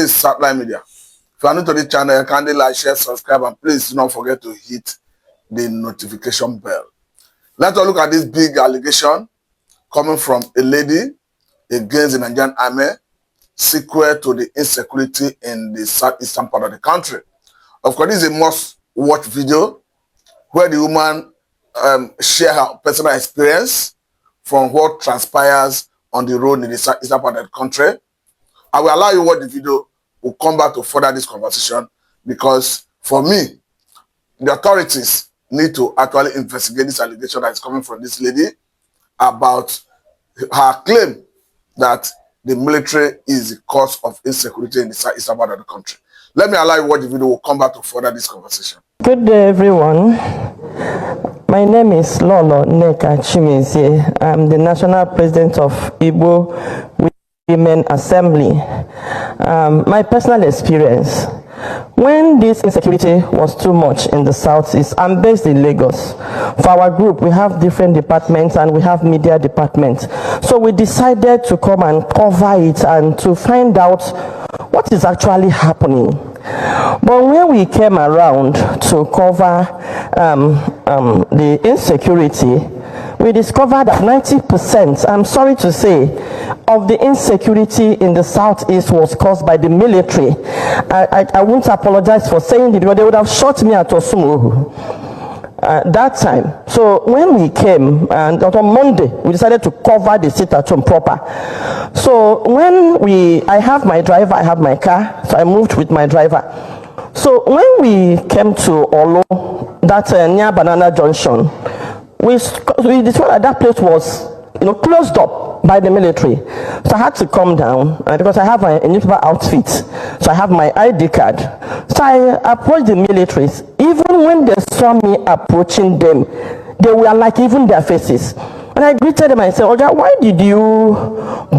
is Satellite Media. If you are new to the channel, kindly like, share, subscribe, and please do not forget to hit the notification bell. Let's look at this big allegation coming from a lady against the Nigerian army, sequel to the insecurity in the southeastern part of the country. Of course, this is a must-watch video where the woman share her personal experience from what transpires on the road in the southeastern part of the country. I will allow you to watch the video. We'll come back to further this conversation because for me, the authorities need to actually investigate this allegation that is coming from this lady about her claim that the military is the cause of insecurity in the southeastern part of the country. Let me allow you to watch the video. We'll come back to further this conversation. Good day, everyone. My name is Lolo Neka Chimezie. I'm the national president of Igbo Women Assembly. My personal experience, when this insecurity was too much in the southeast, I'm based in Lagos. For our group, we have different departments and we have media departments. So we decided to come and cover it and to find out what is actually happening. But when we came around to cover the insecurity, we discovered that 90%, I'm sorry to say, of the insecurity in the southeast was caused by the military. I won't apologize for saying it, because they would have shot me at Osumuhu that time. So when we came, and on Monday, we decided to cover the sit-at-home proper. So when I have my driver, I have my car, so I moved with my driver. So when we came to Olo, that's near Banana Junction, we discovered that place was, closed up by the military. So I had to come down because I have a newspaper outfit. So I have my ID card. So I approached the militaries. Even when they saw me approaching them, they were like, even their faces. And I greeted them and I said, Oga, why did you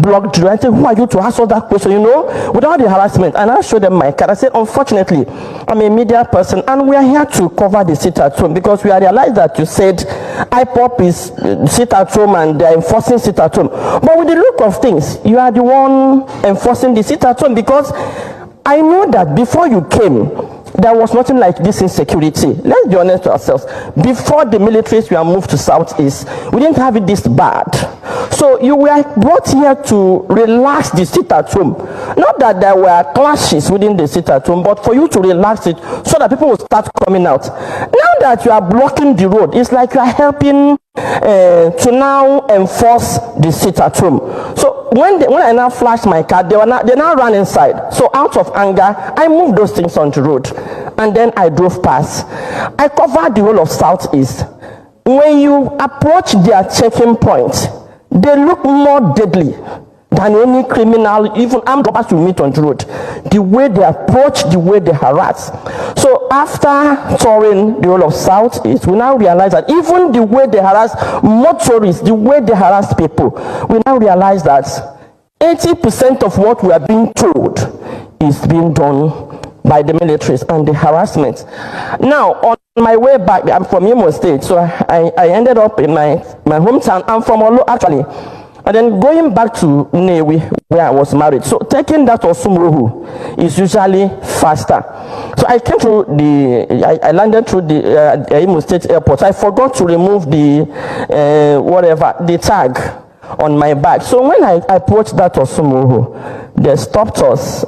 block the road? I said, who are you to ask all that question, without the harassment? And I showed them my card. I said, unfortunately, I'm a media person and we are here to cover the sit-at-home because we realized that you said IPOP is sit-at-home and they're enforcing sit-at-home. But with the look of things, you are the one enforcing the sit-at-home because I know that before you came, there was nothing like this insecurity. Let's be honest to ourselves. Before the militaries were moved to Southeast, we didn't have it this bad. So you were brought here to relax the sit-at-home. Not that there were clashes within the sit-at-home, but for you to relax it so that people will start coming out. Now that you are blocking the road, it's like you are helping to now enforce the sit-at-home. So when I now flashed my car, they now ran inside. So out of anger, I moved those things on the road. And then I drove past. I covered the whole of Southeast. When you approach their checking point, they look more deadly than any criminal, even armed robbers you meet on the road. The way they approach, the way they harass. So after touring the whole of Southeast, we now realize that even the way they harass motorists, the way they harass people, we now realize that 80% of what we are being told is being done by the militaries and the harassment. Now, on my way back, I'm from Imo State, so I ended up in my hometown. I'm from Olo, actually. And then going back to Nnewi, where I was married. So taking that Osumuhu is usually faster. So I came through I landed through the Imo State airport. I forgot to remove the tag on my bag. So when I approached that Osumuhu, they stopped us.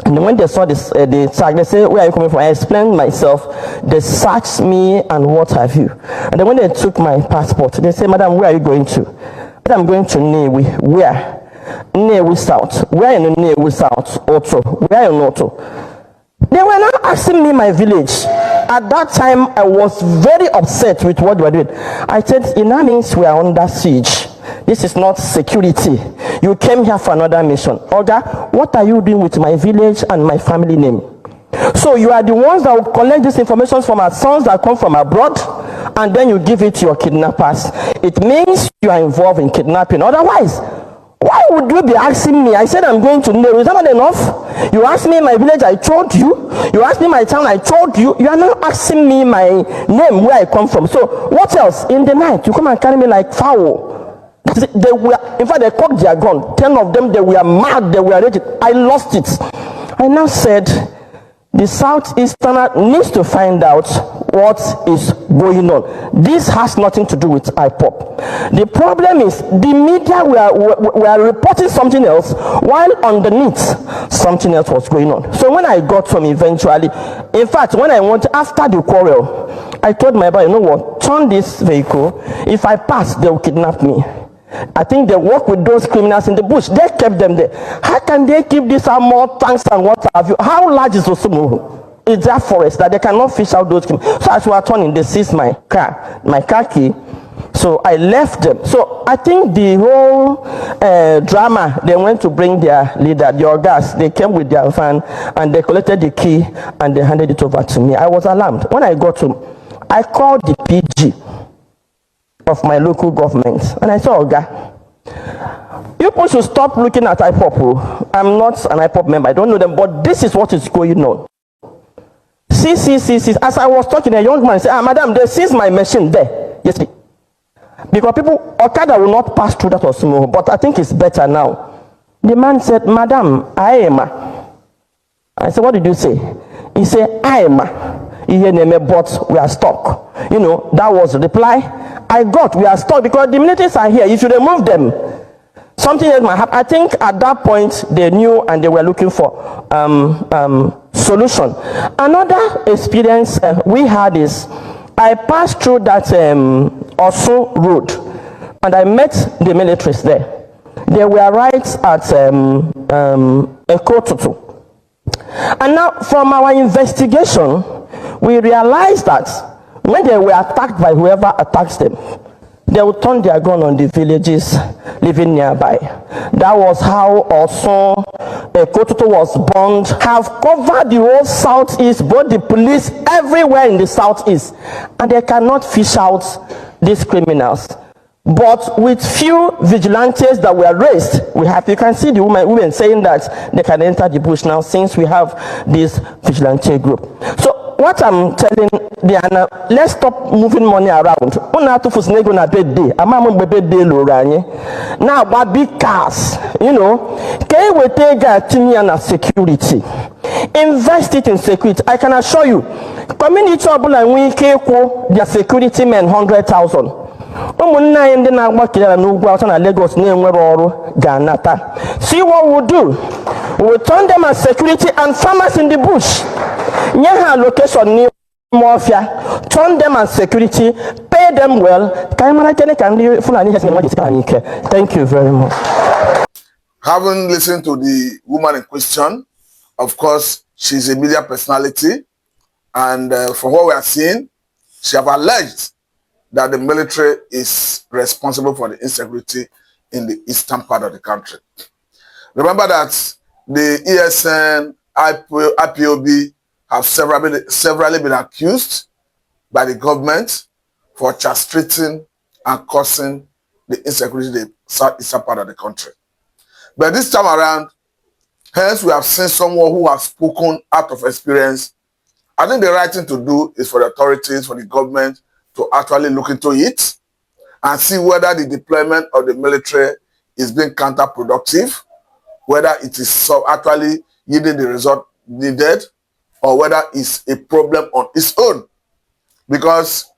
And when they saw the tag, they say, where are you coming from? I explained myself. They searched me and what have you. And then when they took my passport, they say, Madam, where are you going to? I'm going to Nnewi. Where? Nnewi South. Where in Nnewi South? Oto. Where in Oto? They were now asking me my village. At that time, I was very upset with what they were doing. I said, it now means we are under siege. This is not security. You came here for another mission. Oga, what are you doing with my village and my family name? So you are the ones that will collect this information from our sons that come from abroad, and then you give it to your kidnappers. It means you are involved in kidnapping. Otherwise, why would you be asking me? I said I'm going to Nnewi. Is that not enough? You asked me my village, I told you. You asked me my town, I told you. You are now asking me my name, where I come from. So what else? In the night, you come and carry me like fowl. They were, in fact, they cocked their gun. 10 of them, they were mad, they were ready. I lost it. I now said the Southeasterner needs to find out what is going on. This has nothing to do with IPOP. The problem is the media were reporting something else while underneath something else was going on. So when I got home eventually, in fact, when I went after the quarrel, I told my boy, you know what, turn this vehicle. If I pass, they will kidnap me. I think they work with those criminals in the bush. They kept them there. How can they keep these armored tanks and what have you? How large is Osumu? It's that forest that they cannot fish out those criminals. So as we were turning, they seized my car key. So I left them. So I think the whole drama, they went to bring their leader, the Ogas. They came with their van and they collected the key and they handed it over to me. I was alarmed. When I got home, I called the PG of my local government and I said, Oga, you people should stop looking at IPOP. I'm not an IPOP member, I don't know them, but this is what is going on. See. As I was talking, a young man said, madam, they seized my machine there yesterday. Because people, Okada will not pass through that Osimo, but I think it's better now. The man said, madam, I am. I said, what did you say? He said, I am. But we are stuck. You know, that was the reply I got. We are stuck because the militaries are here. You should remove them. Something else might happen. I think at that point they knew and they were looking for solution. Another experience we had is I passed through that Osu road and I met the militaries there. They were right at Ekotutu. And now from our investigation, we realized that when they were attacked by whoever attacks them, they would turn their gun on the villages living nearby. That was how also Ekotutu was bombed. Have covered the whole southeast, both the police everywhere in the southeast, and they cannot fish out these criminals. But with few vigilantes that were raised, you can see the women saying that they can enter the bush now since we have this vigilante group. So what I'm telling Diana, let's stop moving money around. Now, but big cars, you know, can we take a security? Invest it in security. I can assure you, community trouble and we can their security men 100,000. See what we'll do. We'll turn them as security and farmers in the bush. Location near mafia. Turn them as security, pay them well. Thank you very much. Having listened to the woman in question, of course, she's a media personality, and from what we are seeing, she have alleged that the military is responsible for the insecurity in the eastern part of the country. Remember that the ESN, IPOB have severally been accused by the government for castrating and causing the insecurity in the southeastern part of the country. But this time around, hence we have seen someone who has spoken out of experience. I think the right thing to do is for the authorities, for the government, to actually look into it and see whether the deployment of the military is being counterproductive, whether it is actually yielding the result needed, or whether it's a problem on its own. Because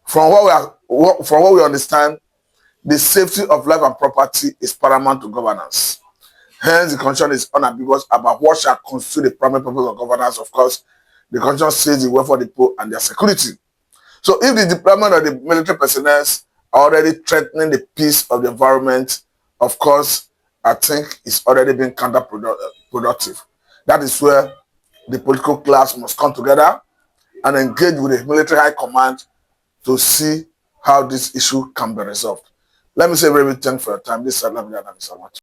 from what we understand, the safety of life and property is paramount to governance. Hence, the constitution is unambiguous about what shall constitute the primary purpose of governance. Of course, the constitution says the welfare of the poor and their security. So if the deployment of the military personnel are already threatening the peace of the environment, of course, I think it's already been counterproductive. That is where the political class must come together and engage with the military high command to see how this issue can be resolved. Let me say very big thanks for your time. This is so much.